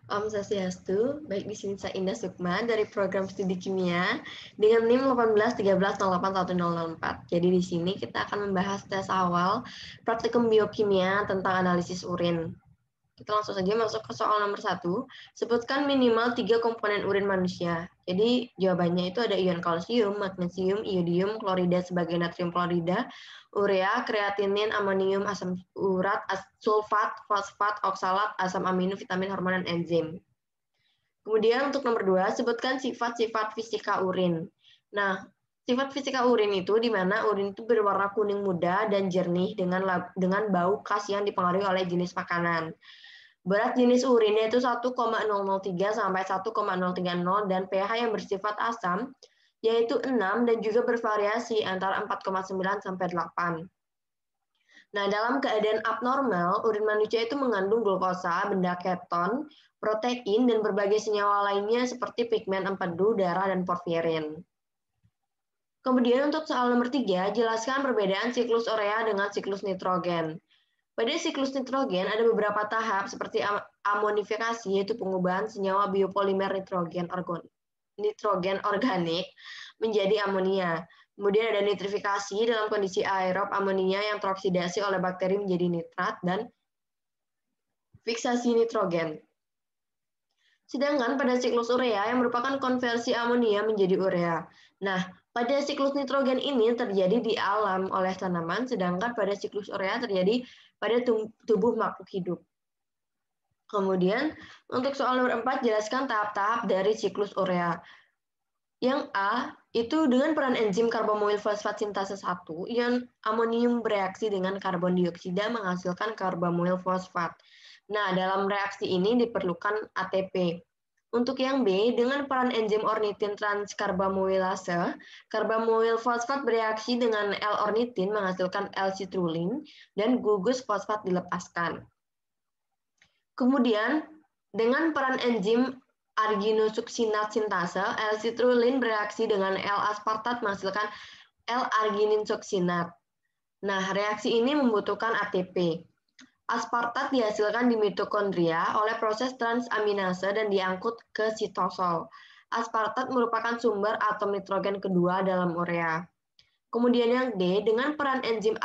Om Swastiastu, baik di sini saya Indah Sukma dari program studi kimia dengan NIM 1813081004. Jadi di sini kita akan membahas tes awal praktikum biokimia tentang analisis urin. Kita langsung saja masuk ke soal nomor 1. Sebutkan minimal 3 komponen urin manusia. Jadi jawabannya itu ada ion kalsium, magnesium, iodium, klorida sebagai natrium klorida, urea, kreatinin, amonium, asam urat, sulfat, fosfat, oksalat, asam amino, vitamin, hormon, dan enzim. Kemudian untuk nomor 2, sebutkan sifat-sifat fisika urin. Nah, sifat fisika urin itu di mana urin itu berwarna kuning muda dan jernih dengan bau khas yang dipengaruhi oleh jenis makanan. Berat jenis urinnya itu 1,003 sampai 1,030 dan pH yang bersifat asam yaitu 6 dan juga bervariasi antara 4,9 sampai 8. Nah, dalam keadaan abnormal, urin manusia itu mengandung glukosa, benda keton, protein, dan berbagai senyawa lainnya seperti pigmen empedu, darah, dan porfirin. Kemudian untuk soal nomor 3, jelaskan perbedaan siklus urea dengan siklus nitrogen. Pada siklus nitrogen ada beberapa tahap seperti amonifikasi, yaitu pengubahan senyawa biopolimer nitrogen organik menjadi amonia. Kemudian ada nitrifikasi dalam kondisi aerob amonia yang teroksidasi oleh bakteri menjadi nitrat dan fiksasi nitrogen. Sedangkan pada siklus urea yang merupakan konversi amonia menjadi urea. Nah, pada siklus nitrogen ini terjadi di alam oleh tanaman, sedangkan pada siklus urea terjadi pada tubuh makhluk hidup. Kemudian, untuk soal nomor 4, jelaskan tahap-tahap dari siklus urea. Yang A, itu dengan peran enzim karbomoil fosfat sintase 1, ion amonium bereaksi dengan karbon dioksida menghasilkan karbomoil fosfat. Nah, dalam reaksi ini diperlukan ATP. Untuk yang B, dengan peran enzim ornitin transkarbomoilase, karbomoil fosfat bereaksi dengan L-ornitin menghasilkan L-citrulline dan gugus fosfat dilepaskan. Kemudian, dengan peran enzim arginosuksinat sintase, L-citrulline bereaksi dengan L-aspartat menghasilkan L-arginin suksinat. Nah, reaksi ini membutuhkan ATP. Aspartat dihasilkan di mitokondria oleh proses transaminase dan diangkut ke sitosol. Aspartat merupakan sumber atom nitrogen kedua dalam urea. Kemudian yang D, dengan peran enzim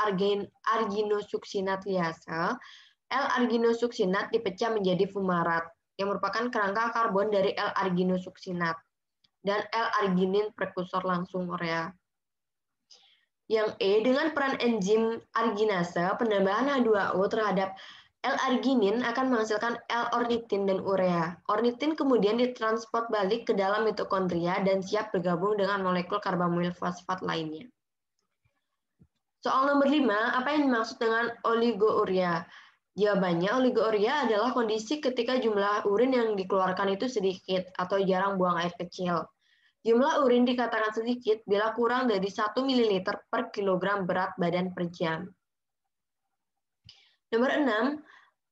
arginosuksinatliase, L-arginosuksinat dipecah menjadi fumarat, yang merupakan kerangka karbon dari L-arginosuksinat, dan L-arginin prekursor langsung urea. Yang E, dengan peran enzim arginase, penambahan H2O terhadap L-arginin akan menghasilkan L-ornitin dan urea. Ornitin kemudian ditransport balik ke dalam mitokondria dan siap bergabung dengan molekul karbomoil fosfat lainnya. Soal nomor 5, apa yang dimaksud dengan oligourea? Jawabannya, oligourea adalah kondisi ketika jumlah urin yang dikeluarkan itu sedikit atau jarang buang air kecil. Jumlah urin dikatakan sedikit bila kurang dari 1 ml per kilogram berat badan per jam. Nomor 6,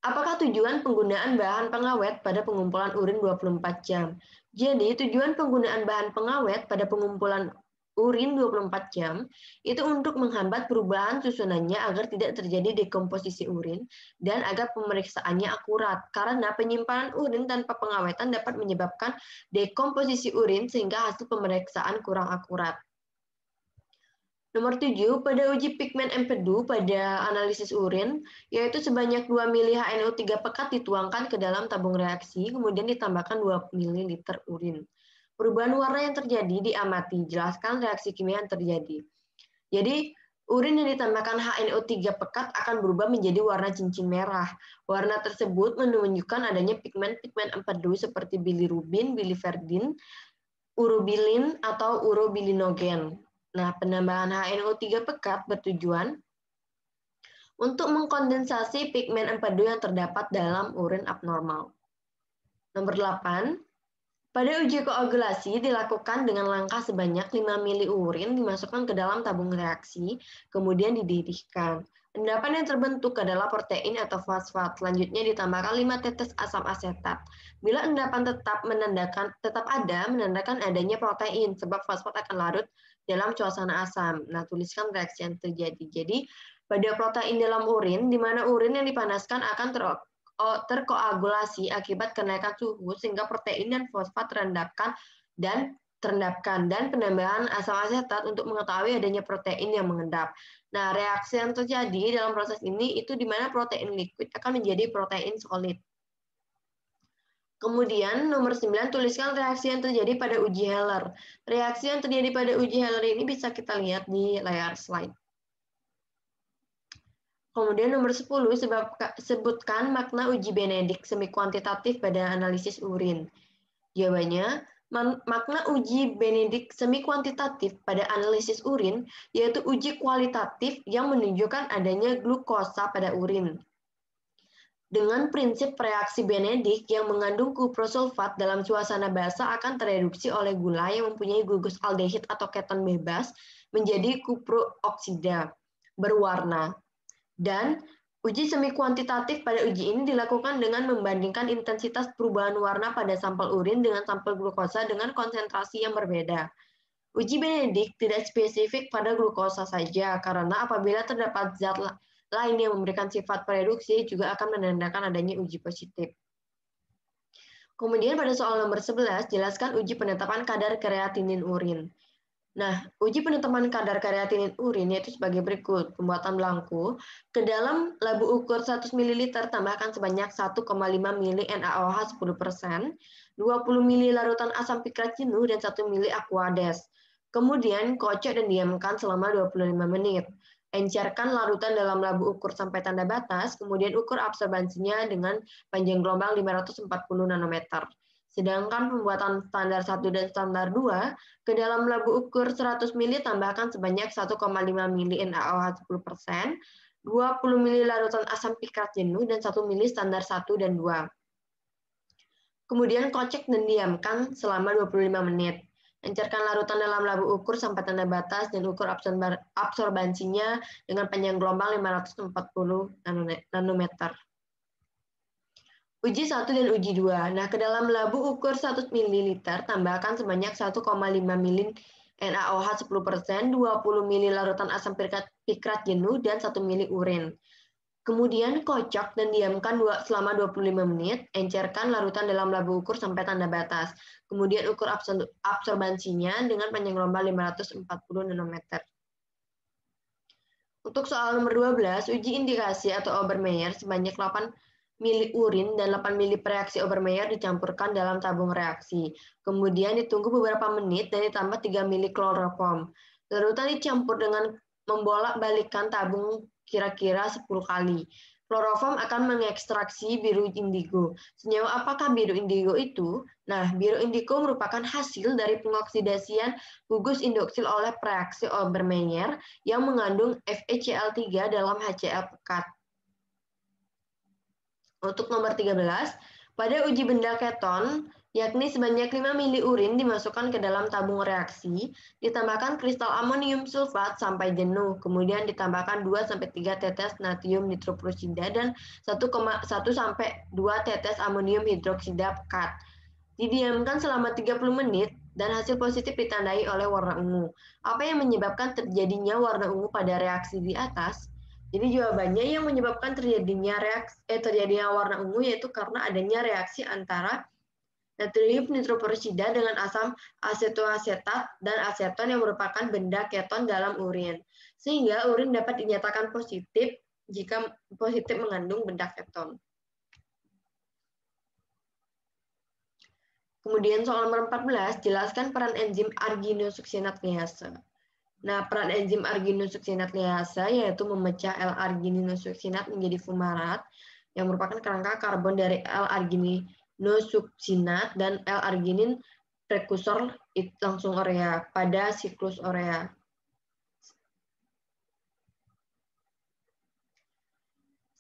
apakah tujuan penggunaan bahan pengawet pada pengumpulan urin 24 jam? Jadi, tujuan penggunaan bahan pengawet pada pengumpulan urin 24 jam itu untuk menghambat perubahan susunannya agar tidak terjadi dekomposisi urin dan agar pemeriksaannya akurat karena penyimpanan urin tanpa pengawetan dapat menyebabkan dekomposisi urin sehingga hasil pemeriksaan kurang akurat. Nomor 7, pada uji pigmen empedu pada analisis urin, yaitu sebanyak 2 mili HNO3 pekat dituangkan ke dalam tabung reaksi, kemudian ditambahkan 2 ml urin. Perubahan warna yang terjadi diamati, jelaskan reaksi kimia yang terjadi. Jadi, urin yang ditambahkan HNO3 pekat akan berubah menjadi warna cincin merah. Warna tersebut menunjukkan adanya pigmen-pigmen empedu seperti bilirubin, biliverdin, urobilin, atau urobilinogen. Nah, penambahan HNO3 pekat bertujuan untuk mengkondensasi pigmen empedu yang terdapat dalam urin abnormal. Nomor 8, pada uji koagulasi dilakukan dengan langkah sebanyak 5 mili urin dimasukkan ke dalam tabung reaksi, kemudian dididihkan. Endapan yang terbentuk adalah protein atau fosfat. Selanjutnya ditambahkan 5 tetes asam asetat. Bila endapan tetap ada, menandakan adanya protein, sebab fosfat akan larut dalam suasana asam. Nah, tuliskan reaksi yang terjadi. Jadi, pada protein dalam urin, di mana urin yang dipanaskan akan terkoagulasi akibat kenaikan suhu sehingga protein dan fosfat terendapkan dan penambahan asam asetat untuk mengetahui adanya protein yang mengendap. Nah, reaksi yang terjadi dalam proses ini itu di mana protein liquid akan menjadi protein solid. Kemudian nomor 9, tuliskan reaksi yang terjadi pada uji Heller. Reaksi yang terjadi pada uji Heller ini bisa kita lihat di layar slide. Kemudian nomor 10, sebutkan makna uji Benedict semi kuantitatif pada analisis urin. Jawabannya, makna uji Benedict semi kuantitatif pada analisis urin yaitu uji kualitatif yang menunjukkan adanya glukosa pada urin. Dengan prinsip reaksi Benedict yang mengandung kuprosulfat dalam suasana basah akan tereduksi oleh gula yang mempunyai gugus aldehid atau keton bebas menjadi kuprooksida berwarna. Dan uji semi kuantitatif pada uji ini dilakukan dengan membandingkan intensitas perubahan warna pada sampel urin dengan sampel glukosa dengan konsentrasi yang berbeda. Uji Benedict tidak spesifik pada glukosa saja, karena apabila terdapat zat lain yang memberikan sifat pereduksi juga akan menandakan adanya uji positif. Kemudian pada soal nomor 11, jelaskan uji penetapan kadar kreatinin urin. Nah, uji penetapan kadar kreatinin urin yaitu sebagai berikut. Pembuatan belangko, ke dalam labu ukur 100 ml tambahkan sebanyak 1,5 ml NaOH 10%, 20 ml larutan asam pikrat jenuh, dan 1 ml Aquades. Kemudian kocok dan diamkan selama 25 menit. Encerkan larutan dalam labu ukur sampai tanda batas, kemudian ukur absorbansinya dengan panjang gelombang 540 nanometer. Sedangkan pembuatan standar 1 dan standar 2, ke dalam labu ukur 100 ml tambahkan sebanyak 1,5 ml NaOH 10%, 20 ml larutan asam pikrat jenuh, dan 1 ml standar 1 dan 2. Kemudian kocek dan diamkan selama 25 menit. Encerkan larutan dalam labu ukur sampai tanda batas dan ukur absorbansinya dengan panjang gelombang 540 nanometer. Uji 1 dan uji 2. Nah, ke dalam labu ukur 100 ml tambahkan sebanyak 1,5 ml NaOH 10%, 20 ml larutan asam pikrat jenuh, dan 1 ml urin. Kemudian kocok dan diamkan selama 25 menit, encerkan larutan dalam labu ukur sampai tanda batas. Kemudian ukur absorbansinya dengan panjang gelombang 540 nanometer. Untuk soal nomor 12, uji indikasi atau Obermeyer sebanyak 8 ml urin dan 8 ml reaksi Obermeyer dicampurkan dalam tabung reaksi. Kemudian ditunggu beberapa menit dan ditambah 3 ml kloroform. Larutan dicampur dengan membolak-balikkan tabung kira-kira 10 kali. Kloroform akan mengekstraksi biru indigo. Senyawa apakah biru indigo itu? Nah, biru indigo merupakan hasil dari pengoksidasian gugus indoksil oleh reaksi Obermeyer yang mengandung FeCl3 dalam HCl pekat. Untuk nomor 13, pada uji benda keton, yakni sebanyak 5 ml urin dimasukkan ke dalam tabung reaksi, ditambahkan kristal amonium sulfat sampai jenuh, kemudian ditambahkan 2-3 tetes natrium nitroprosida dan 1,1-2 tetes amonium hidroksida pekat. Didiamkan selama 30 menit dan hasil positif ditandai oleh warna ungu. Apa yang menyebabkan terjadinya warna ungu pada reaksi di atas? Jadi jawabannya yang menyebabkan terjadinya warna ungu yaitu karena adanya reaksi antara natrium nitroprosida dengan asam asetoasetat dan aseton yang merupakan benda keton dalam urin. Sehingga urin dapat dinyatakan positif jika positif mengandung benda keton. Kemudian soal nomor 14, jelaskan peran enzim arginosuksinat-liase. Nah, peran enzim arginosuksinat-liase yaitu memecah L-arginosuksinat menjadi fumarat yang merupakan kerangka karbon dari L-arginosuksinat dan L-arginin prekursor langsung urea pada siklus urea.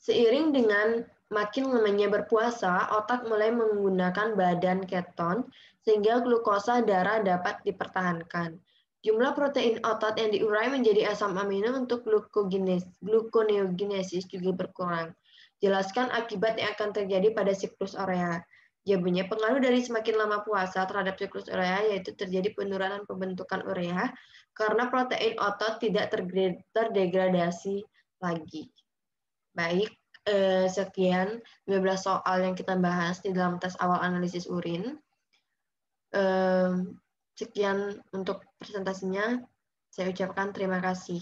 Seiring dengan makin lamanya berpuasa, otak mulai menggunakan badan keton sehingga glukosa darah dapat dipertahankan. Jumlah protein otot yang diurai menjadi asam amino untuk gluconeogenesis juga berkurang. Jelaskan akibat yang akan terjadi pada siklus urea. Jawabannya, pengaruh dari semakin lama puasa terhadap siklus urea yaitu terjadi penurunan pembentukan urea karena protein otot tidak terdegradasi lagi. Baik, sekian 12 soal yang kita bahas di dalam tes awal analisis urin. Sekian untuk presentasinya. Saya ucapkan terima kasih.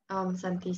Santi.